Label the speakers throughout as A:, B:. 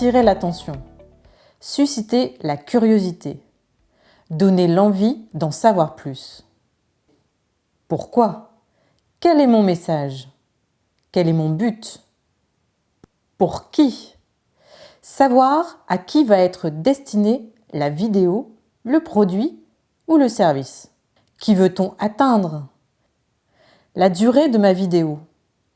A: attirer l'attention, susciter la curiosité, donner l'envie d'en savoir plus. Pourquoi? Quel est mon message? Quel est mon but? Pour qui? Savoir à qui va être destinée la vidéo, le produit ou le service. Qui veut-on atteindre? La durée de ma vidéo.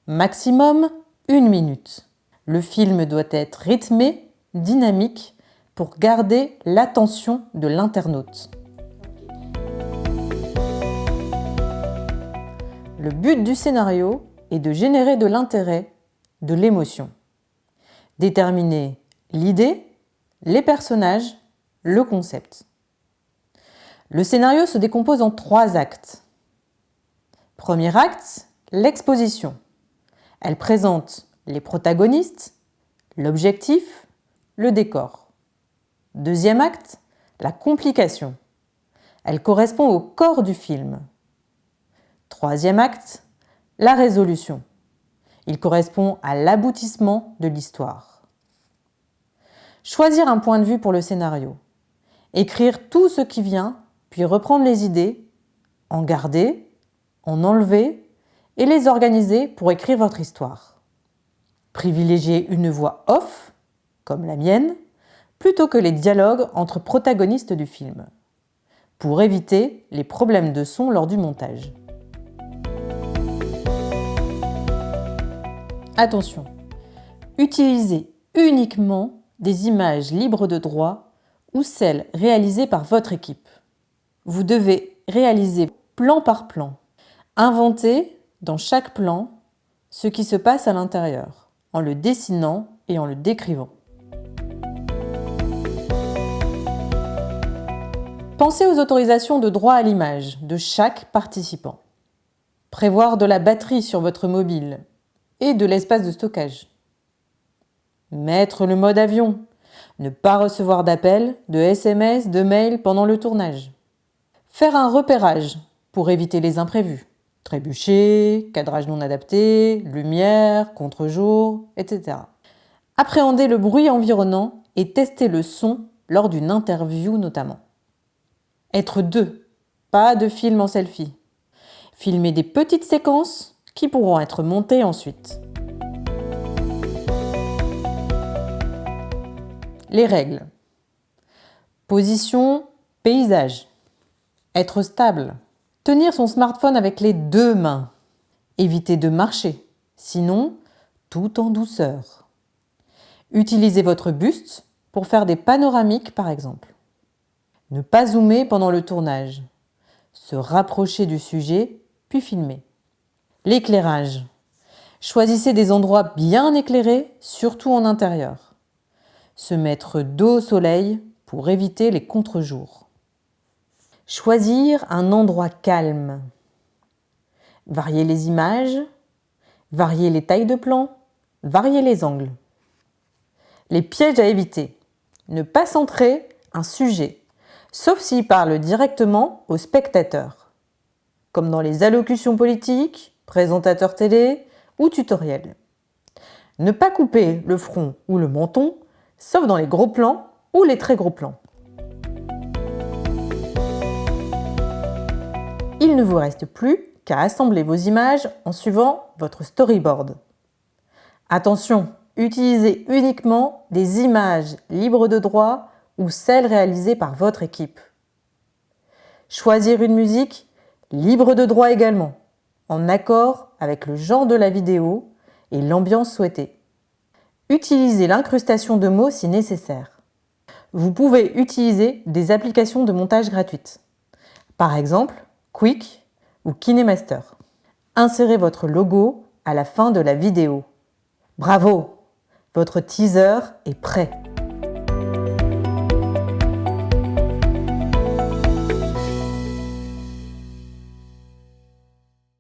A: Maximum 1 minute. Le film doit être rythmé, dynamique, pour garder l'attention de l'internaute. Le but du scénario est de générer de l'intérêt, de l'émotion. Déterminer l'idée, les personnages, le concept. Le scénario se décompose en 3 actes. Premier acte, l'exposition. Elle présente les protagonistes, l'objectif, le décor. Deuxième acte, la complication. Elle correspond au corps du film. Troisième acte, la résolution. Il correspond à l'aboutissement de l'histoire. Choisir un point de vue pour le scénario. Écrire tout ce qui vient, puis reprendre les idées, en garder, en enlever et les organiser pour écrire votre histoire. Privilégier une voix off, comme la mienne, plutôt que les dialogues entre protagonistes du film, pour éviter les problèmes de son lors du montage. Attention, utilisez uniquement des images libres de droit ou celles réalisées par votre équipe. Vous devez réaliser plan par plan. Inventez dans chaque plan ce qui se passe à l'intérieur, en le dessinant et en le décrivant. Pensez aux autorisations de droit à l'image de chaque participant. Prévoir de la batterie sur votre mobile et de l'espace de stockage. Mettre le mode avion. Ne pas recevoir d'appels, de SMS, de mails pendant le tournage. Faire un repérage pour éviter les imprévus. Trébucher, cadrage non adapté, lumière, contre-jour, etc. Appréhender le bruit environnant et tester le son lors d'une interview notamment. Être 2, pas de film en selfie. Filmer des petites séquences qui pourront être montées ensuite. Les règles. Position, paysage. Être stable. Tenir son smartphone avec les 2 mains. Éviter de marcher, sinon tout en douceur. Utilisez votre buste pour faire des panoramiques par exemple. Ne pas zoomer pendant le tournage. Se rapprocher du sujet, puis filmer. L'éclairage. Choisissez des endroits bien éclairés, surtout en intérieur. Se mettre dos au soleil pour éviter les contre-jours. Choisir un endroit calme. Varier les images, varier les tailles de plan, varier les angles. Les pièges à éviter. Ne pas centrer un sujet, sauf s'il parle directement au spectateur, comme dans les allocutions politiques, présentateurs télé ou tutoriels. Ne pas couper le front ou le menton, sauf dans les gros plans ou les très gros plans. Il ne vous reste plus qu'à assembler vos images en suivant votre storyboard. Attention, utilisez uniquement des images libres de droit ou celles réalisées par votre équipe. Choisir une musique libre de droit également, en accord avec le genre de la vidéo et l'ambiance souhaitée. Utilisez l'incrustation de mots si nécessaire. Vous pouvez utiliser des applications de montage gratuites. Par exemple, Quick ou KineMaster. Insérez votre logo à la fin de la vidéo. Bravo! Votre teaser est prêt.